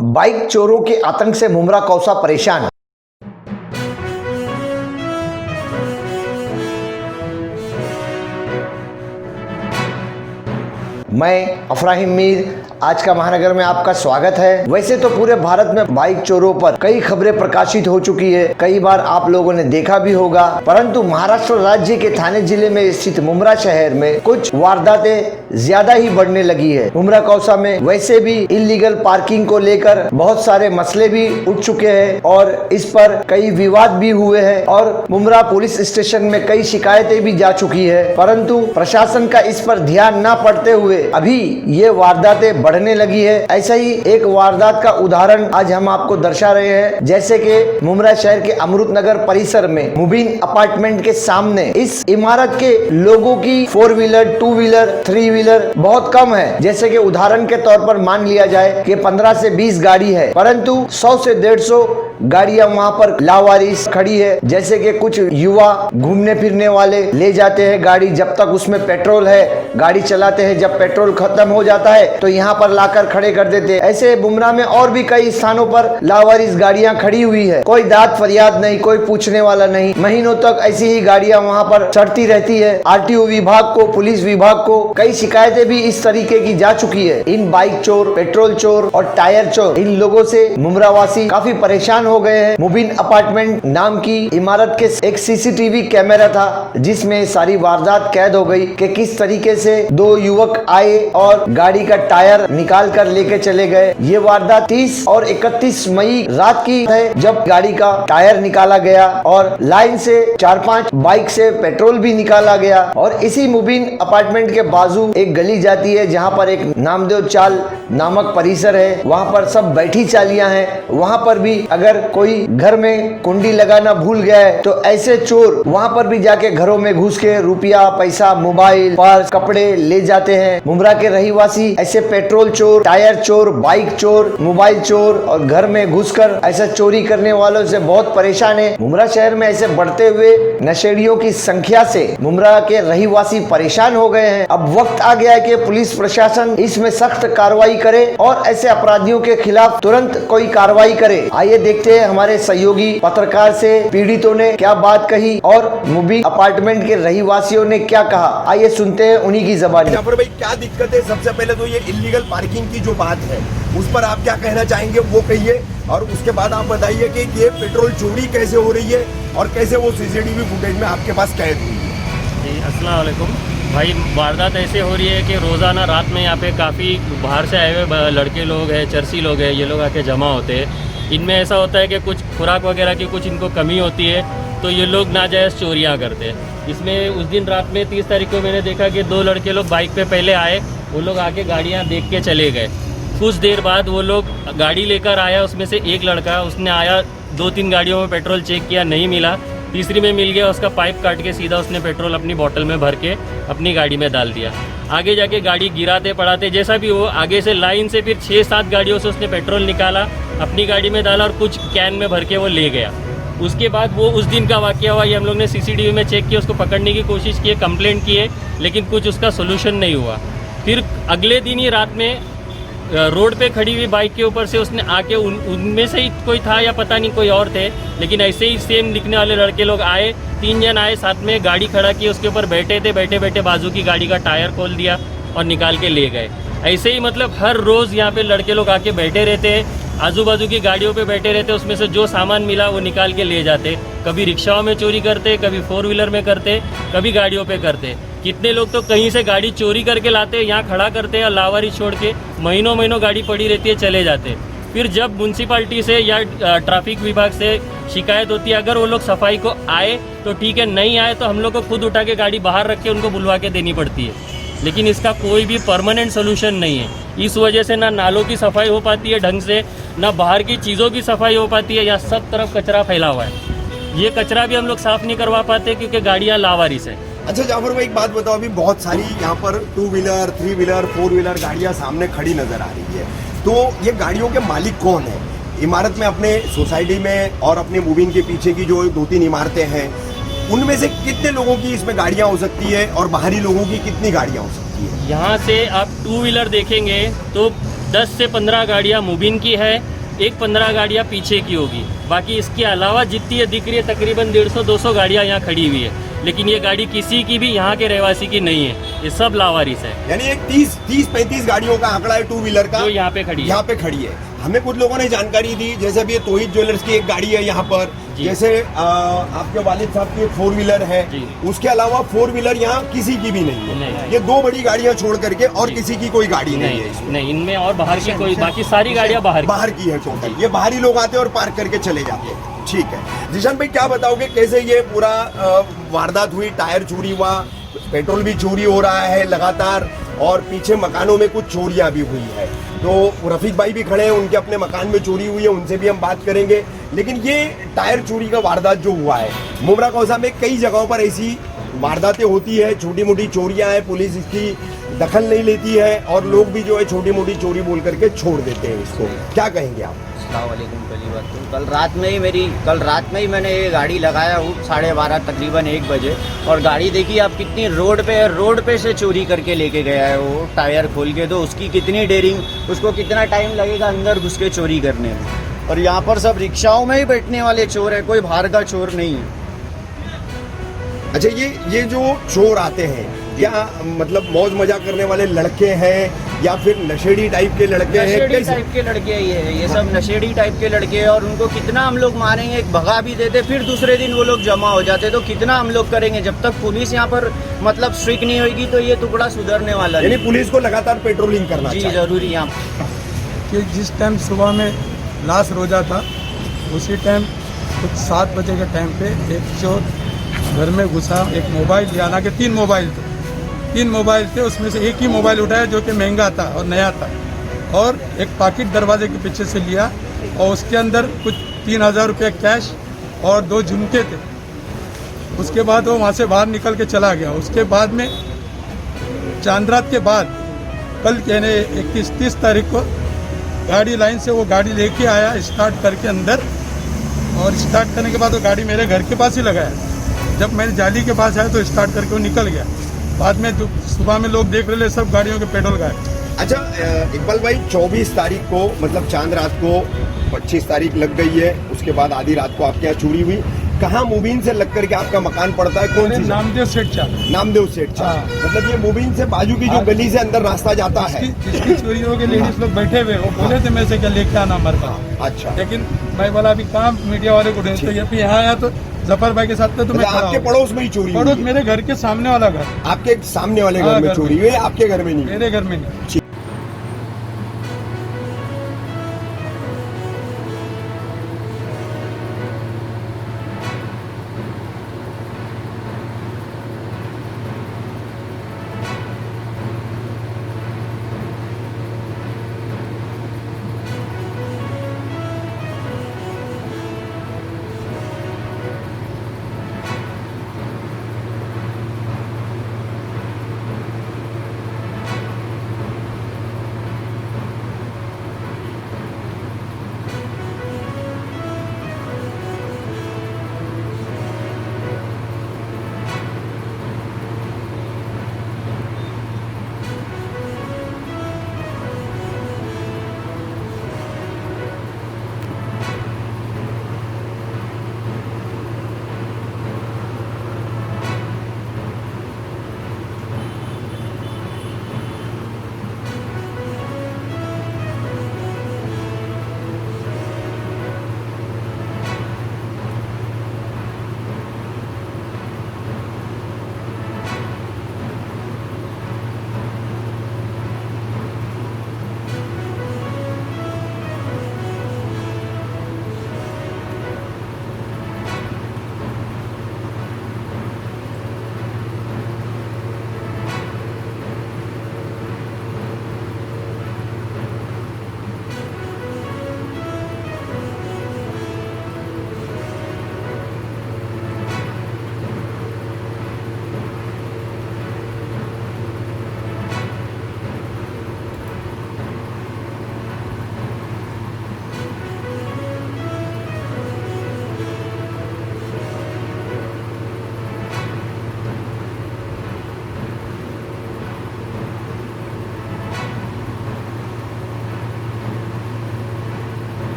Bike चोरों के आतंक से मुमरा कौसा परेशान। मैं अफराहिम मीर, आज का महानगर में आपका स्वागत है। वैसे तो पूरे भारत में बाइक चोरों पर कई खबरें प्रकाशित हो चुकी है, कई बार आप लोगों ने देखा भी होगा, परंतु महाराष्ट्र राज्य के ठाणे जिले में स्थित मुमरा शहर में कुछ वारदातें ज्यादा ही बढ़ने लगी है। मुमरा कौसा में वैसे भी इलीगल पार्किंग को लेकर बहुत सारे मसले भी उठ चुके हैं और इस पर कई विवाद भी हुए हैं और मुमरा पुलिस स्टेशन में कई शिकायतें भी जा चुकी है, परंतु प्रशासन का इस पर ध्यान न पड़ते हुए अभी ये वारदातें बढ़ने लगी है। ऐसा ही एक वारदात का उदाहरण आज हम आपको दर्शा रहे हैं, जैसे कि मुमरा शहर के अमृत नगर परिसर में मुबीन अपार्टमेंट के सामने इस इमारत के लोगों की 4 व्हीलर 2 व्हीलर 3 व्हीलर बहुत कम है। जैसे कि उदाहरण के तौर पर मान लिया जाए कि 15 से 20 गाड़ी है, परंतु 100 से 150 गाड़ियां वहां पर लावारिस खड़ी है। जैसे कि कुछ युवा घूमने फिरने वाले ले जाते हैं गाड़ी, जब तक उसमें पेट्रोल है गाड़ी चलाते हैं, जब पेट्रोल खत्म हो जाता है तो यहाँ पर लाकर खड़े कर देते हैं। ऐसे मुमरा में और भी कई स्थानों पर लावारिस गाड़ियां खड़ी हुई है, कोई दाद फरियाद नहीं, कोई पूछने वाला नहीं, महीनों तक ऐसी ही गाड़ियां वहां पर चढ़ती रहती है। आरटीओ विभाग को, पुलिस विभाग को कई शिकायतें भी इस तरीके की जा चुकी है। इन बाइक चोर, पेट्रोल चोर और टायर चोर, इन लोगों से मुमरा वासी काफी परेशान हो गए हैं। मुबीन अपार्टमेंट नाम की इमारत के एक सीसीटीवी कैमरा था जिसमें सारी वारदात कैद हो गई कि किस तरीके से 2 युवक आए और गाड़ी का टायर निकाल कर लेके चले गए। ये वारदात 30 और 31 मई रात की है, जब गाड़ी का टायर निकाला गया और लाइन से 4-5 बाइक से पेट्रोल भी निकाला गया। और इसी मुबीन अपार्टमेंट के बाजू एक गली जाती है जहाँ पर एक नामदेव चाल नामक परिसर है, वहाँ पर सब बैठी चालियां हैं। वहाँ पर भी अगर कोई घर में कुंडी लगाना भूल गया है तो ऐसे चोर वहाँ पर भी जाके घरों में घुस के रुपया, पैसा, मोबाइल, पर्स, कपड़े ले जाते हैं। मुमरा के रहीवासी ऐसे पेट्रोल चोर, टायर चोर, बाइक चोर, मोबाइल चोर और घर में घुसकर ऐसा चोरी करने वालों से बहुत परेशान है। मुमरा शहर में ऐसे बढ़ते हुए नशेड़ियों की संख्या से मुमरा के रहीवासी परेशान हो गए हैं। अब वक्त आ गया है कि पुलिस प्रशासन इसमें सख्त कार्रवाई करे और ऐसे अपराधियों के खिलाफ तुरंत कोई कार्रवाई करे। आइए देखते हैं हमारे सहयोगी पत्रकार से पीड़ितों ने क्या बात कही और मुबीन अपार्टमेंट के रहीवासियों ने क्या कहा। आइए सुनते हैं उन्हीं की ज़बानी। यहाँ पर भाई क्या दिक्कत है? सबसे पहले तो ये इलीगल पार्किंग की जो बात है उस पर आप क्या कहना चाहेंगे वो कहिए, और उसके बाद आप बताइए कि ये पेट्रोल चोरी कैसे हो रही है और कैसे वो सीसीटीवी फुटेज में आपके पास कैद हुई है। जी अस्सलाम वालेकुम भाई, वारदात ऐसे हो रही है कि रोज़ाना रात में यहाँ पे काफ़ी बाहर से आए हुए लड़के लोग हैं, चरसी लोग हैं, ये लोग आके जमा होते हैं। इनमें ऐसा होता है कि कुछ खुराक वगैरह की कुछ इनको कमी होती है तो ये लोग नाजायज़ चोरियाँ करते हैं। इसमें उस दिन रात में 30 तारीख को मैंने देखा कि 2 लड़के लोग बाइक पे पहले आए, वो लोग आके गाड़ियाँ देख के चले गए। कुछ देर बाद वो लोग गाड़ी लेकर आया, उसमें से एक लड़का, उसने आया 2-3 गाड़ियों में पेट्रोल चेक किया, नहीं मिला, तीसरी में मिल गया, उसका पाइप काट के सीधा उसने पेट्रोल अपनी बोतल में भर के अपनी गाड़ी में डाल दिया। आगे जाके गाड़ी गिराते पड़ाते जैसा भी हो, आगे से लाइन से फिर 6-7 गाड़ियों से उसने पेट्रोल निकाला, अपनी गाड़ी में डाला और कुछ कैन में भर के वो ले गया। उसके बाद वो उस दिन का वाक़या हुआ, ये हम लोग ने सीसीटीवी में चेक किया, उसको पकड़ने की कोशिश की, कंप्लेंट की है, लेकिन कुछ उसका सोल्यूशन नहीं हुआ। फिर अगले दिन ही रात में रोड पे खड़ी हुई बाइक के ऊपर से उसने आके उनमें से ही कोई था या पता नहीं कोई और थे, लेकिन ऐसे ही सेम दिखने वाले लड़के लोग आए, 3 जन आए, साथ में गाड़ी खड़ा की, उसके ऊपर बैठे थे, बैठे बैठे बाजू की गाड़ी का टायर खोल दिया और निकाल के ले गए। ऐसे ही मतलब हर रोज़ यहाँ पे लड़के लोग आके बैठे रहते हैं, आजू बाजू की गाड़ियों पे बैठे रहते, उसमें से जो सामान मिला वो निकाल के ले जाते। कभी रिक्शाओं में चोरी करते, कभी 4 व्हीलर में करते, कभी गाड़ियों पे करते। कितने लोग तो कहीं से गाड़ी चोरी करके लाते, यहाँ खड़ा करते या लावारी छोड़ के महीनों महीनों गाड़ी पड़ी रहती है, चले जाते। फिर जब म्यूनसिपाल्टी से या ट्रैफिक विभाग से शिकायत होती है, अगर वो लोग सफाई को आए तो ठीक है, नहीं आए तो हम लोग को खुद उठा के गाड़ी बाहर रख के उनको बुलवा के देनी पड़ती है। लेकिन इसका कोई भी परमानेंट सोल्यूशन नहीं है। इस वजह से ना नालों की सफाई हो पाती है ढंग से, ना बाहर की चीज़ों की सफाई हो पाती है, यहाँ सब तरफ कचरा फैला हुआ है। ये कचरा भी हम लोग साफ़ नहीं करवा पाते क्योंकि गाड़ियाँ लावारिस है। अच्छा जाफर भाई, एक बात बताओ, अभी बहुत सारी यहाँ पर 2 व्हीलर 3 व्हीलर 4 व्हीलर गाड़ियाँ सामने खड़ी नजर आ रही है, तो ये गाड़ियों के मालिक कौन है? इमारत में, अपने सोसाइटी में और अपने मुबीन के पीछे की जो 2-3 इमारतें हैं, उनमें से कितने लोगों की इसमें गाड़ियाँ हो सकती है और बाहरी लोगों की कितनी गाड़ियाँ हो सकती है? यहाँ से आप 2 व्हीलर देखेंगे तो 10 से 15 गाड़ियाँ मुबिन की है, एक 15 गाड़ियाँ पीछे की होगी। बाकी इसके अलावा जितनी ये दिख रही है तकरीबन 150-200 गाड़ियाँ यहाँ खड़ी हुई है, लेकिन ये गाड़ी किसी की भी यहाँ के रहवासी की नहीं है, ये सब लावारिस है यानी एक 30-35 गाड़ियों का आंकड़ा है टू व्हीलर का जो यहाँ पे खड़ी है। यहाँ पे खड़ी है। हमें कुछ लोगों ने जानकारी दी, जैसे अभी ये तोहिद ज्वेलर्स की एक गाड़ी है यहाँ पर, जी। जैसे आपके वालिद साहब की एक 4 व्हीलर है, जी। उसके अलावा 4 व्हीलर यहाँ किसी की भी नहीं है। नहीं। ये 2 बड़ी गाड़ियाँ छोड़ करके और जी। किसी की कोई गाड़ी नहीं है इसमें। नहीं, इनमें और बाहर की कोई, बाकी सारी गाड़ियाँ बाहर की है टोटल। ये बाहरी लोग आते हैं और पार्क करके चले जाते हैं। ठीक है जिशान भाई, क्या बताओगे कैसे ये पूरा वारदात हुई? टायर चोरी हुआ, पेट्रोल भी चोरी हो रहा है लगातार, और पीछे मकानों में कुछ चोरियां भी हुई है। तो रफीक भाई भी खड़े हैं, उनके अपने मकान में चोरी हुई है, उनसे भी हम बात करेंगे। लेकिन ये टायर चोरी का वारदात जो हुआ है, मुमरा कौसा में कई जगहों पर ऐसी वारदातें होती है, छोटी मोटी चोरियां हैं, पुलिस इसकी दखल नहीं लेती है और लोग भी जो है छोटी मोटी चोरी बोल करके छोड़ देते हैं इसको। क्या कहेंगे आप? अस्सलामुअलैकुम। पहली बात तो कल रात में ही मैंने ये गाड़ी लगाया हूँ 12:30 तकरीबन 1 बजे, और गाड़ी देखिए आप कितनी रोड पे से चोरी करके लेके गया है वो, टायर खोल के। तो उसकी कितनी डेयरिंग, उसको कितना टाइम लगेगा अंदर घुस के चोरी करने में। और यहाँ पर सब रिक्शाओं में ही बैठने वाले चोर है, कोई बाहर का चोर नहीं है। अच्छा, ये जो चोर आते हैं, क्या मतलब मौज मजा करने वाले लड़के हैं या फिर नशेड़ी टाइप के लड़के हैं? नशेड़ी टाइप के लड़के ये सब नशेड़ी टाइप के लड़के हैं। और उनको कितना हम लोग मारेंगे, एक भगा भी देते, फिर दूसरे दिन वो लोग जमा हो जाते। तो कितना हम लोग करेंगे? जब तक पुलिस यहाँ पर मतलब स्ट्रिक्ट नहीं होगी तो ये टुकड़ा सुधरने वाला यानी नहीं। पुलिस को लगातार पेट्रोलिंग करना जी चाहिए। जरूरी यहाँ कि जिस टाइम सुबह में लाश रोजा था, उसी टाइम कुछ 7 बजे के टाइम पे एक चोर घर में घुसा, एक मोबाइल लिया, ना कि 3 मोबाइल थे, उसमें से एक ही मोबाइल उठाया जो कि महंगा था और नया था, और एक पाकिट दरवाजे के पीछे से लिया, और उसके अंदर कुछ 3000 रुपये कैश और 2 झुमके थे। उसके बाद वो वहाँ से बाहर निकल के चला गया। उसके बाद में चांद रात के बाद कल यानी 31-30 तारीख को गाड़ी लाइन से वो गाड़ी लेके आया, स्टार्ट करके अंदर, और स्टार्ट करने के बाद वो गाड़ी मेरे घर के पास ही लगाया। जब मैं जाली के पास आया तो स्टार्ट करके वो निकल गया। बाद में सुबह में लोग देख रहे थे सब गाड़ियों के पेट्रोल गायब। अच्छा इकबाल भाई, 24 तारीख को मतलब चांद रात को 25 तारीख लग गई है, उसके बाद आधी रात को आपके यहाँ चोरी हुई। कहाँ मुबीन से लग करके आपका मकान पड़ता है? कौन सी? नामदेव सेठ चा। नामदेव सेठ चा। हाँ। मतलब ये मुबीन से बाजू की जो गली से अंदर रास्ता जाता है। जिसकी चोरी हो गई, लेडीज लोग बैठे हुए, वो बोले थे मेरे से क्या लेके आना हमारे पास। अच्छा, लेकिन मैं बोला अभी काम मीडिया वाले को ढूंढते, तो यहाँ आया तो जफर भाई के साथ तो मैं खड़ा आपके हूँ। पड़ोस में ही चोरी हुई पड़ोस है? मेरे घर के सामने वाला घर, आपके सामने वाले घर हाँ, में घर चोरी में। हुई है, आपके घर में नहीं? मेरे घर में नहीं।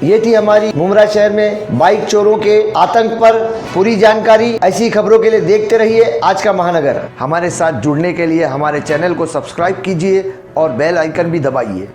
ये थी हमारी मुमरा शहर में बाइक चोरों के आतंक पर पूरी जानकारी। ऐसी खबरों के लिए देखते रहिए आज का महानगर। हमारे साथ जुड़ने के लिए हमारे चैनल को सब्सक्राइब कीजिए और बेल आइकन भी दबाइए।